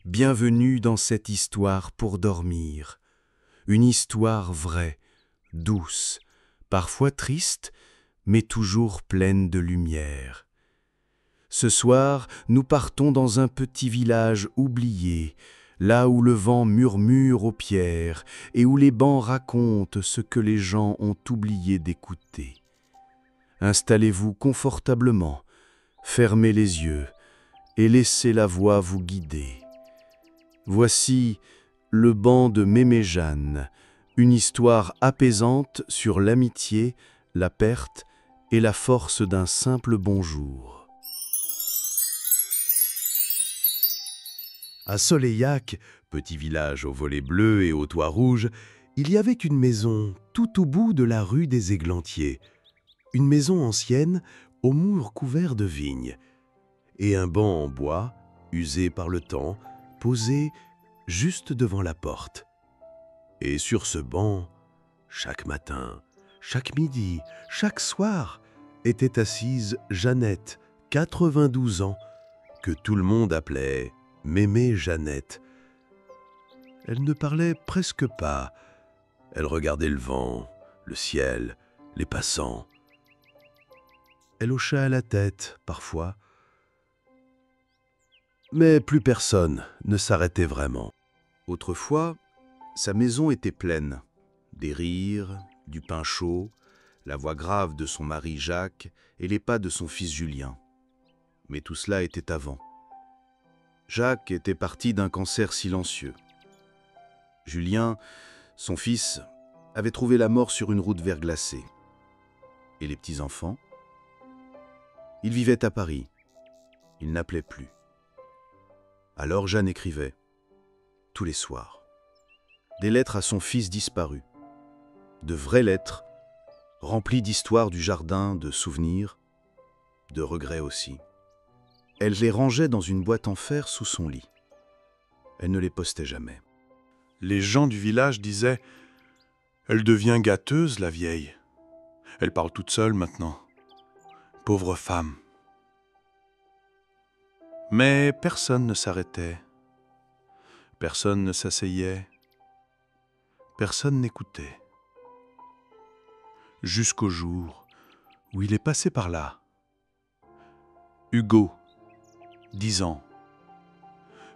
Bienvenue dans cette histoire pour dormir. Une histoire vraie, douce, parfois triste, mais toujours pleine de lumière. Ce soir, nous partons dans un petit village oublié, là où le vent murmure aux pierres et où les bancs racontent ce que les gens ont oublié d'écouter. Installez-vous confortablement, fermez les yeux et laissez la voix vous guider. Voici Le banc de Mémé Jeanne, une histoire apaisante sur l'amitié, la perte et la force d'un simple bonjour. À Soleillac, petit village aux volets bleus et aux toits rouges, il y avait une maison tout au bout de la rue des Églantiers. Une maison ancienne aux murs couverts de vignes. Et un banc en bois, usé par le temps, posé juste devant la porte. Et sur ce banc, chaque matin, chaque midi, chaque soir, était assise Jeannette, 92 ans, que tout le monde appelait Mémé Jeannette. Elle ne parlait presque pas. Elle regardait le vent, le ciel, les passants. Elle hocha la tête, parfois. Mais plus personne ne s'arrêtait vraiment. Autrefois, sa maison était pleine. Des rires, du pain chaud, la voix grave de son mari Jacques et les pas de son fils Julien. Mais tout cela était avant. Jacques était parti d'un cancer silencieux. Julien, son fils, avait trouvé la mort sur une route verglacée. Et les petits-enfants? Ils vivaient à Paris. Ils n'appelaient plus. Alors Jeanne écrivait, tous les soirs, des lettres à son fils disparu. De vraies lettres, remplies d'histoires du jardin, de souvenirs, de regrets aussi. Elle les rangeait dans une boîte en fer sous son lit. Elle ne les postait jamais. Les gens du village disaient « Elle devient gâteuse, la vieille. Elle parle toute seule maintenant. Pauvre femme. » Mais personne ne s'arrêtait. Personne ne s'asseyait. Personne n'écoutait. Jusqu'au jour où il est passé par là. Hugo, 10 ans.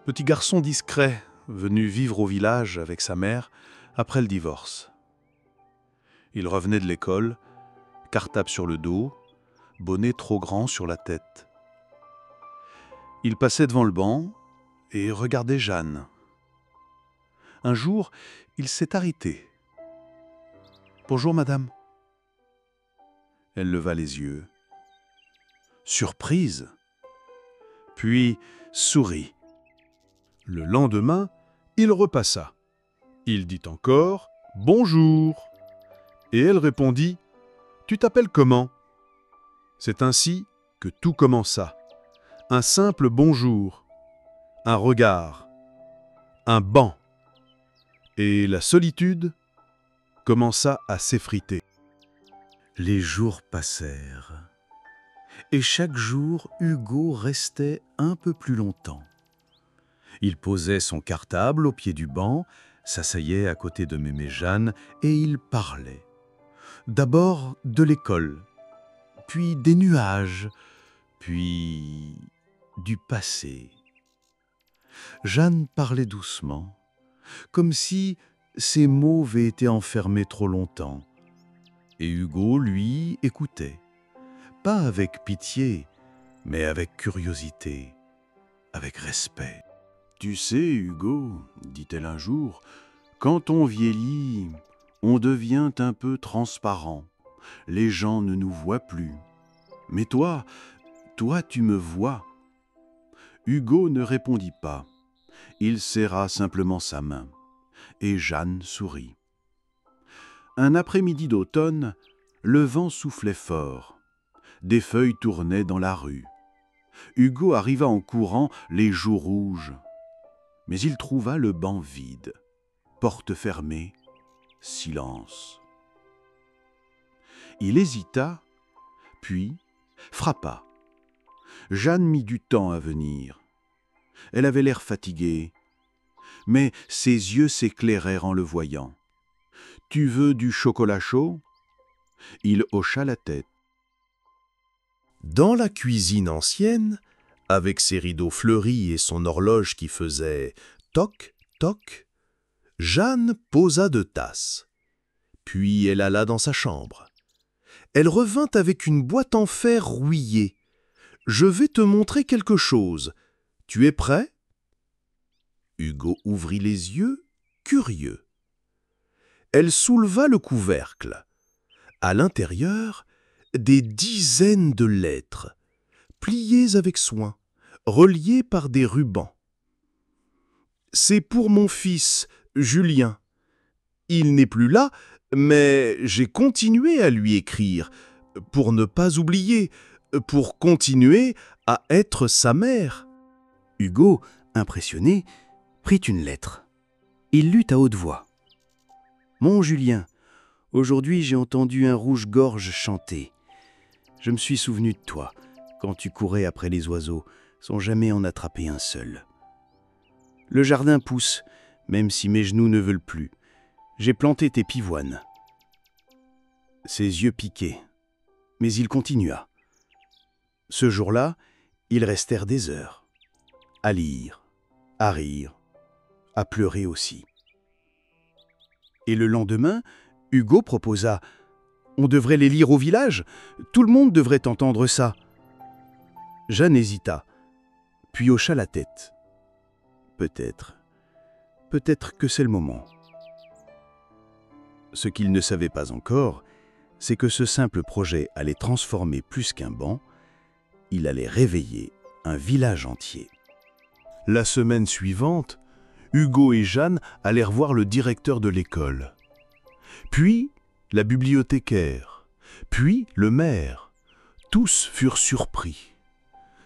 Petit garçon discret, venu vivre au village avec sa mère après le divorce. Il revenait de l'école, cartable sur le dos, bonnet trop grand sur la tête. Il passait devant le banc et regardait Jeanne. Un jour, il s'est arrêté. « Bonjour, madame. » Elle leva les yeux. Surprise. Puis sourit. Le lendemain, il repassa. Il dit encore « Bonjour !» Et elle répondit « Tu t'appelles comment ?» C'est ainsi que tout commença. Un simple bonjour, un regard, un banc. Et la solitude commença à s'effriter. Les jours passèrent. Et chaque jour, Hugo restait un peu plus longtemps. Il posait son cartable au pied du banc, s'asseyait à côté de Mémé Jeanne et il parlait. D'abord de l'école, puis des nuages, puis du passé. Jeanne parlait doucement, comme si ses mots avaient été enfermés trop longtemps. Et Hugo, lui, écoutait, pas avec pitié, mais avec curiosité, avec respect. « Tu sais, Hugo, dit-elle un jour, quand on vieillit, on devient un peu transparent. Les gens ne nous voient plus. Mais toi, tu me vois. » Hugo ne répondit pas. Il serra simplement sa main. Et Jeanne sourit. Un après-midi d'automne, le vent soufflait fort. Des feuilles tournaient dans la rue. Hugo arriva en courant, les joues rouges. Mais il trouva le banc vide. Porte fermée, silence. Il hésita, puis frappa. Jeanne mit du temps à venir. Elle avait l'air fatiguée. Mais ses yeux s'éclairèrent en le voyant. « Tu veux du chocolat chaud ?» Il hocha la tête. Dans la cuisine ancienne, avec ses rideaux fleuris et son horloge qui faisait toc, toc, Jeanne posa 2 tasses. Puis elle alla dans sa chambre. Elle revint avec une boîte en fer rouillée. « Je vais te montrer quelque chose. Tu es prêt ?» Hugo ouvrit les yeux, curieux. Elle souleva le couvercle. À l'intérieur, des dizaines de lettres, pliées avec soin, reliées par des rubans. « C'est pour mon fils, Julien. Il n'est plus là, mais j'ai continué à lui écrire, pour ne pas oublier, pour continuer à être sa mère. » Hugo, impressionné, prit une lettre. Il lut à haute voix. « Mon Julien, aujourd'hui j'ai entendu un rouge-gorge chanter. Je me suis souvenu de toi, quand tu courais après les oiseaux, sans jamais en attraper un seul. Le jardin pousse, même si mes genoux ne veulent plus. J'ai planté tes pivoines. » Ses yeux piquaient, mais il continua. Ce jour-là, ils restèrent des heures, à lire, à rire, à pleurer aussi. Et le lendemain, Hugo proposa « On devrait les lire au village, tout le monde devrait entendre ça. » Jeanne hésita, puis hocha la tête. Peut-être que c'est le moment. Ce qu'il ne savait pas encore, c'est que ce simple projet allait transformer plus qu'un banc, il allait réveiller un village entier. La semaine suivante, Hugo et Jeanne allèrent voir le directeur de l'école. Puis la bibliothécaire, puis le maire. Tous furent surpris.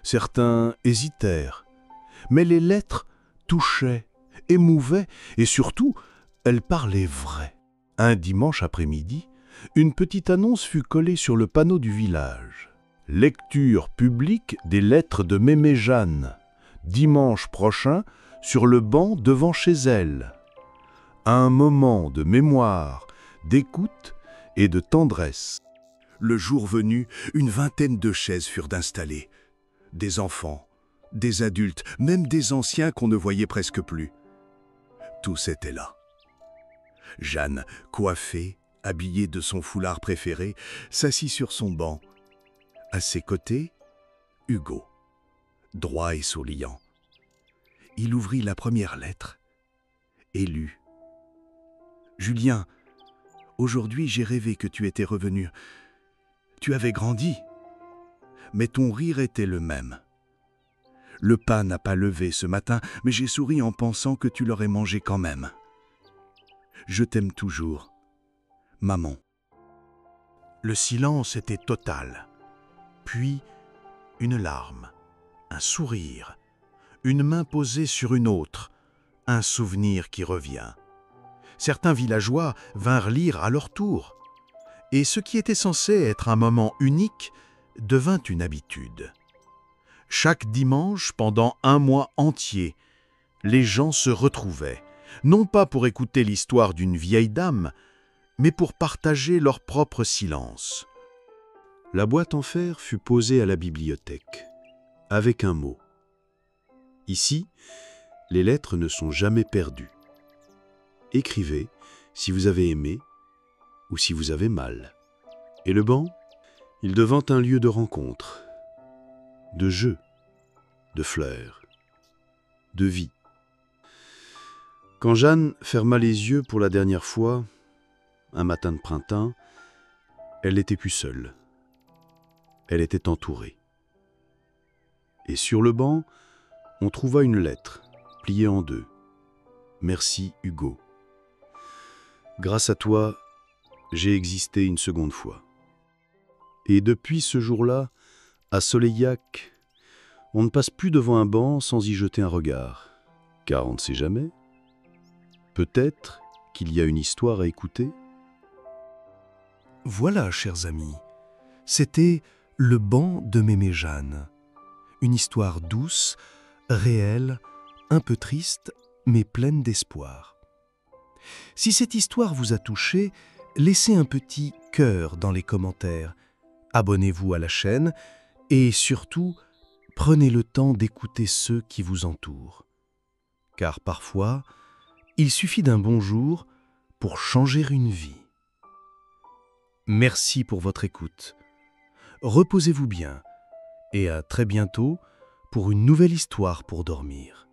Certains hésitèrent, mais les lettres touchaient, émouvaient et surtout, elles parlaient vrai. Un dimanche après-midi, une petite annonce fut collée sur le panneau du village. Lecture publique des lettres de Mémé Jeanne, dimanche prochain, sur le banc devant chez elle. Un moment de mémoire, d'écoute et de tendresse. Le jour venu, une vingtaine de chaises furent installées. Des enfants, des adultes, même des anciens qu'on ne voyait presque plus. Tous étaient là. Jeanne, coiffée, habillée de son foulard préféré, s'assit sur son banc. À ses côtés, Hugo, droit et souriant. Il ouvrit la première lettre et lut. « Julien, aujourd'hui j'ai rêvé que tu étais revenu. Tu avais grandi, mais ton rire était le même. Le pain n'a pas levé ce matin, mais j'ai souri en pensant que tu l'aurais mangé quand même. Je t'aime toujours, maman. » Le silence était total. Puis, une larme, un sourire, une main posée sur une autre, un souvenir qui revient. Certains villageois vinrent lire à leur tour. Et ce qui était censé être un moment unique devint une habitude. Chaque dimanche, pendant un mois entier, les gens se retrouvaient, non pas pour écouter l'histoire d'une vieille dame, mais pour partager leur propre silence. La boîte en fer fut posée à la bibliothèque, avec un mot. Ici, les lettres ne sont jamais perdues. Écrivez si vous avez aimé ou si vous avez mal. Et le banc, il devint un lieu de rencontre, de jeu, de fleurs, de vie. Quand Jeanne ferma les yeux pour la dernière fois, un matin de printemps, elle n'était plus seule. Elle était entourée. Et sur le banc, on trouva une lettre, pliée en deux. « Merci Hugo. Grâce à toi, j'ai existé une seconde fois. » Et depuis ce jour-là, à Soleillac, on ne passe plus devant un banc sans y jeter un regard. Car on ne sait jamais. Peut-être qu'il y a une histoire à écouter. Voilà, chers amis, c'était Le banc de Mémé Jeanne. Une histoire douce, réelle, un peu triste, mais pleine d'espoir. Si cette histoire vous a touché, laissez un petit cœur dans les commentaires. Abonnez-vous à la chaîne et surtout, prenez le temps d'écouter ceux qui vous entourent. Car parfois, il suffit d'un bonjour pour changer une vie. Merci pour votre écoute. Reposez-vous bien et à très bientôt pour une nouvelle histoire pour dormir.